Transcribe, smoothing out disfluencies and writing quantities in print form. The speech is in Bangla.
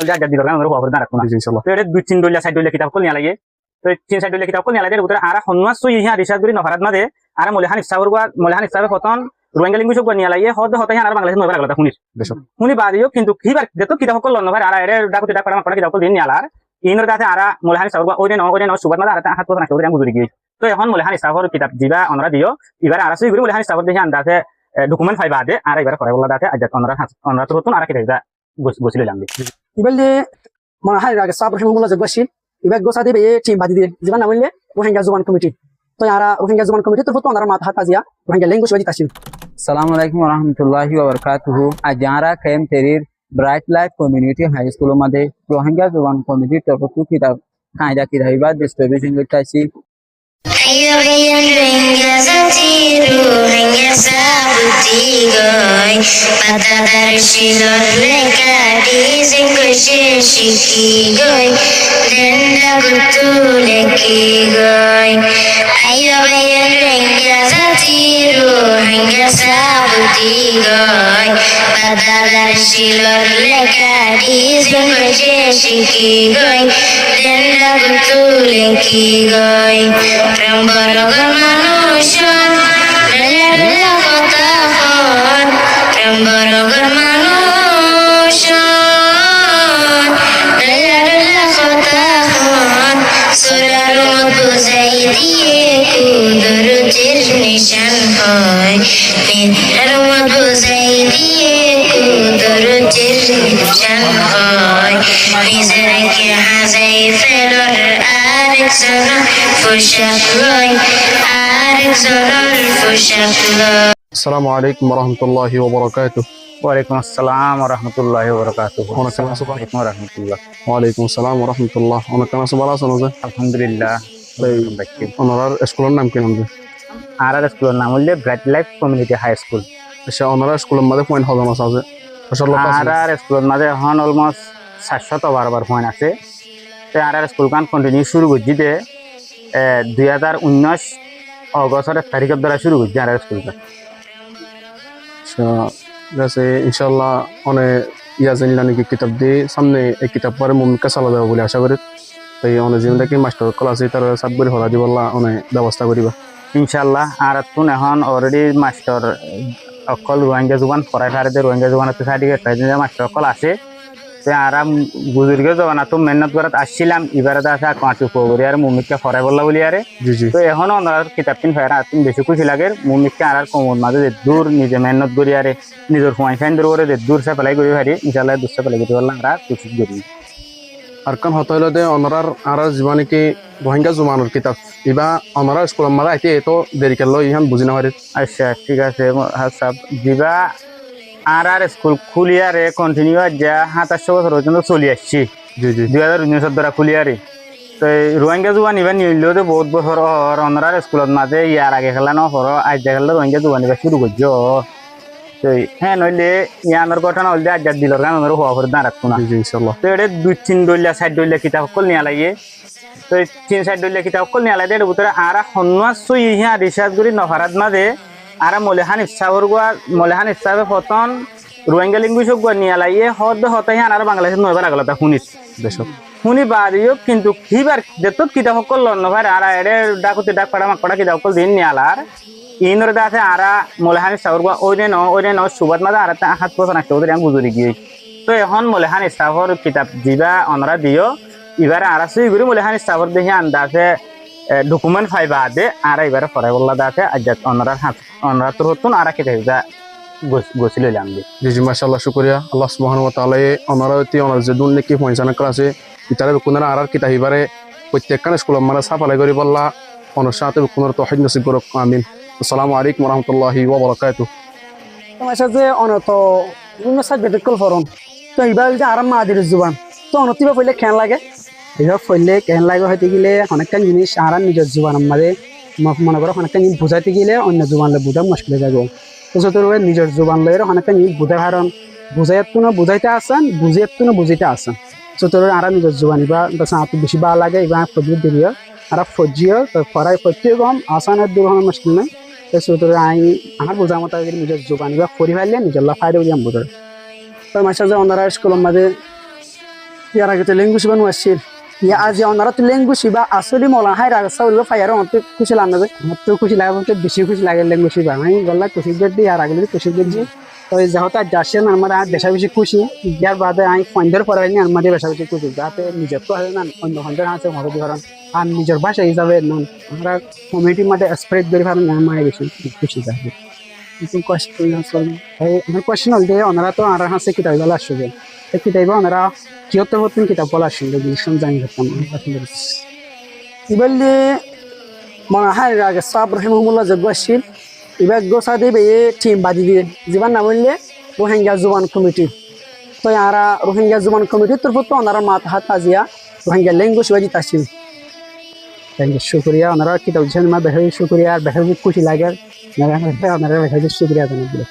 আড্ডা দিল আমরা খবর না রাখুন ইনশাআল্লাহ তো এটা দুই তিন ডলিয়া সাইড ডলিয়া কিতাব কল নিয়া লাগে তো তিন সাইড ডলিয়া কিতাব কল নিয়া লাগে উত্তর আর হন্নাস সই ইহা রিসার্চ করি নফরাত মাদে আর মলিহান ইফসাবর ফতন রোহিঙ্গা লিঙ্গুইজ গো নিয়া লাগে হদ হতাই আর বাংলাদেশ নয় লাগলা শুনিস শুনি বাদিও কিন্তু কিবার যেত কিতাব কল নভার আর এর ডাকুতে ডাক পারা কিতাব কল দিন নিয়ালার ইনর দাতে আর মলিহান ইফসাবর ওই ন সুবাদ মাদা আর হাত পথ না করে গুজরি গিয়ে তো এখন মলিহান ইফসাবর কিতাব দিবা অনরা দিও এবারে আর সই করি মলিহান ইফসাবর দেখি আন্দাজে ডকুমেন্ট ফাইবা দে আর এবারে করে বলা দাতে আজাত অনরা তো হতুন আর কিতাব গছিল লাম্বি ইবালে মানে হাই রাগে সাব রহিমুল্লাহ জগবাসিল ইবাক গোসা দিবে এই টিম বাদি দিয়ে জীবন না বললে রোহিঙ্গা জওয়ান কমিটি তো আরা রোহিঙ্গা জওয়ান কমিটি তো হতো আনারা মাথা কাজিয়া রোহিঙ্গা ল্যাঙ্গুয়েজ ওয়াজি তাসিল अस्सलाम वालेकुम व रहमतुल्लाहि व बरकातुहू आजारा कैम तेरीर bright life community high school मध्ये रोहिंग्या जवान कमिटी तर्फे किताब कायदा की रहिबा डिस्ट्रीब्यूशन करतासी ayo bayan rohingya santiru rohingya sabuti goy pata dari silor leka di singkushe shiki goy denda gutu leki goy ayo bayan rohingya santiru rohingya sabuti goy pata dari silor leka di singkushe shiki goy denda gutu leki goy Rambarga manusia, rela kota hon. Rambarga manusia, rela kota hon. Surarut buzai diye kudur nishan hoy. Surarut buzai diye kudur nishan hoy. Mizran ki hazai felor Arizona fushakloy Arizona fushakloy السلام عليكم ورحمة الله وبركاته. ওয়ালাইকুম আসসালাম ওয়া রাহমাতুল্লাহি ওয়া বারাকাতুহু ওয়া রাহমাতুল্লাহ وعليكم السلام ورحمة الله. أنا كان سبارة سنوزة. আলহামদুলিল্লাহ أنا رار إسكولن نام كي نامزة. আর স্কুলের নাম হলো bright life community high school إيش أنا رار إسكولن ماذا فوين هذا مسافة. ما شاء الله. আর স্কুলের মাঝে এখন অলমোস্ট 712 পয়েন্ট আছে তো আর স্কুলখান কন্টিনিউ শুরু করছি যে 2019 অগস্টের তারিখের দ্বারা শুরু করছি আর স্কুলটা जैसे इंशाल्लाह उन्हें या जिन्हें की किताब दी सामने एक किताब पर मुमकिन साला जाओ बोले आशा करें तो ये उन्हें जिन्हें की मास्टर क्लास ही तरह सब बोले होला दी बोला उन्हें व्यवस्था करीबा ইনশাআল্লাহ আর তুন এখন অলরেডি মাস্টার অকল রোহিঙ্গা জুবান পড়াই ফারে রোহিঙ্গা জুবান সার্টিফিকেট পাই মাস্টার অকল আছে তো আর বুজুর্গ জবানা তো মেহনত করাত আসছিলাম এবারে আছে কাঁচু পগরি আর মুমিককে ফরাই বললা বলি আরে তো এখন ওনার কিতাব তিন ফেরা তিন বেশি খুশি লাগে মুমিককে আর কমর মাঝে যে দূর নিজে মেহনত করি আরে নিজের সময় ফাইন দূর করে যে দূর সে ফেলাই করি ভারি ইনশাআল্লাহ দূর সে ফেলাই করি বললাম আর খুশি করি আর কান হতে হলো দে অনরার আর জীবনে কি রোহিঙ্গা জুমানের কিতাব ইবা অনরা স্কুল মারা আইতে তো দেরি করলো ইহান বুঝি না পারে আচ্ছা ঠিক আছে সব দিবা আর স্কুল খুলিয়ারে কন্টিনিউ যা 27 বছর পর্যন্ত চলি আসছি জি জি 2019 দ্বারা খুলিয়ারে তো রোহিঙ্গা জুবান এবার নিলেও তো বহুত বছর অনরার স্কুলত মাঝে ইয়ার আগে খেলা ন হর আজ দেখালে রোহিঙ্গা জুবান এবার শুরু করছ তো হ্যাঁ নইলে ইয়ানোর ঘটনা হলে আজাদ দিলর গান ওনার হওয়া করে দাঁড়াতো না জি ইনশাআল্লাহ তো এটা দুই তিন ডলিয়া সাইড ডলিয়া কিতাব কল নিয়ে লাগে তো তিন সাইড ডলিয়া কিতাব কল নিয়ে লাগে এর ভিতরে আর হন্নাস সই ইহা রিসার্চ করি নফরাত মাঝে আর মলিহান ইফসাবর ফতন রোহিঙ্গা লিঙ্গুইজ গো নিয়া লাগে হদ হতাই আর বাংলাদেশ নয়বার আগলতা শুনিস শুনি বাদিও কিন্তু কিবার যেত কিতাব কল নভার আর এর ডাকুতে ডাক পাড়া মাক পাড়া কিতাব কল দিন নিয়ালার ইনর দাতে আর মলিহান ইফসাবর গো ওই ন সুবাদ মাঝে আর হাত পথ নাকতে ওদের আমি গুজরি গিয়ে তো এখন মলিহান ইফসাবর কিতাব দিবা অনরা দিও এবারে আর সই করি মলিহান ইফসাবর দেখি আন্দাজে ডকুমেন্ট ফাইবা দে আর এবারে ফরাই বললা দাতে আজাত অনরা তোর হতুন আর কিতাব গোসিল হইলাম জি জি মাশাআল্লাহ শুকরিয়া আল্লাহ সুবহানাহু ওয়া তাআলা অনারতি অনার যে দুন নেকি পয়সানা ক্লাসে ইতারে কোনরা আর কিতা হিবারে প্রত্যেকখান স্কুল মারা সাফালাই করি বললা অনর সাথে কোনর তৌহিদ নসিব করক আমিন আসসালামু আলাইকুম ওয়া রাহমাতুল্লাহি ওয়া বারাকাতুহু তোমার সাথে অনত বিভিন্ন সাবজেক্ট কল ফরন তো এবার যে আরাম মাদির জুবান তো অনতিবা পড়লে কেন লাগে এবার পড়লে কেন লাগে হইতে গেলে অনেকটা জিনিস আর নিজের জুবান আমাদের মনে করো অনেকটা জিনিস বুঝাইতে গেলে অন্য জুবানলে বুঝা মুশকিল যাবে তো নিজের জুবান লয়ের অনেকটা জিনিস বুঝার কারণ বুঝাইতো না বুঝাইতে আসেন বুঝিয়ে না বুঝিতে আসেন তো আর নিজের জুবান এবার আপনি বেশি ভালো লাগে এবার ফজর দিও আর ফজিও তো ফরাই ফজিও কম আসানের দূর হওয়ার মুশকিল নাই তো আই আমার বোঝার মতো নিজের জুবান এবার ফরি ফেললে নিজের ফায়দা বুঝাম বোঝার তো মাসে যে অন্যরা স্কুলের মাঝে ইয়ার আগে তো ল্যাঙ্গুয়েজ বানু আসছিল ইয়া আজ ওনারা তো ল্যাঙ্গুয়েজ বা আসলে মলা হাই রাগ সাউল ফায়ার অত খুশি লাগে আমার তো খুশি লাগে বলতে বেশি খুশি লাগে ল্যাঙ্গুয়েজ বা আমি গলা খুশি গেছি আর আগে খুশি গেছি তো যেহেতু আজ যাচ্ছেন আমার আর বেশা বেশি খুশি যার বাদে আমি ফন্ডের পড়াই নি আমাদের বেশা বেশি খুশি যাতে নিজের তো হয় না অন্য ফন্ডের আছে মতো ধরেন আর নিজের ভাষা হিসাবে আমরা কমিউনিটির মধ্যে স্প্রেড করে পারেন আমার বেশি খুশি থাকে কিন্তু আমার কোয়েশ্চেন হল যে ওনারা তো আর হাসে কিতাব বলা আসবে কিতাব ওনারা কিয়ত্তর মতন কিতাব বলা আসবে জিনিস জানি করতাম এবার মনে হয় আগে সাব রহিমুল্লাহ যোগ্য আসছিল এবার গোসা দেবে এ টিম বাজি দিয়ে জীবন না বললে রোহিঙ্গা জুবান কমিটি তো আরা রোহিঙ্গা জুবান কমিটির তরফ তো ওনারা মাত হাত আজিয়া রোহিঙ্গা ল্যাঙ্গুয়েজ বাজি আসছিল থ্যাংক ইউ শুক্রিয়া ওনারা কিতাব মা বেশি শুক্রিয়া আর বেশি খুশি লাগে ওনারা বেশি শুক্রিয়া জানাই দিল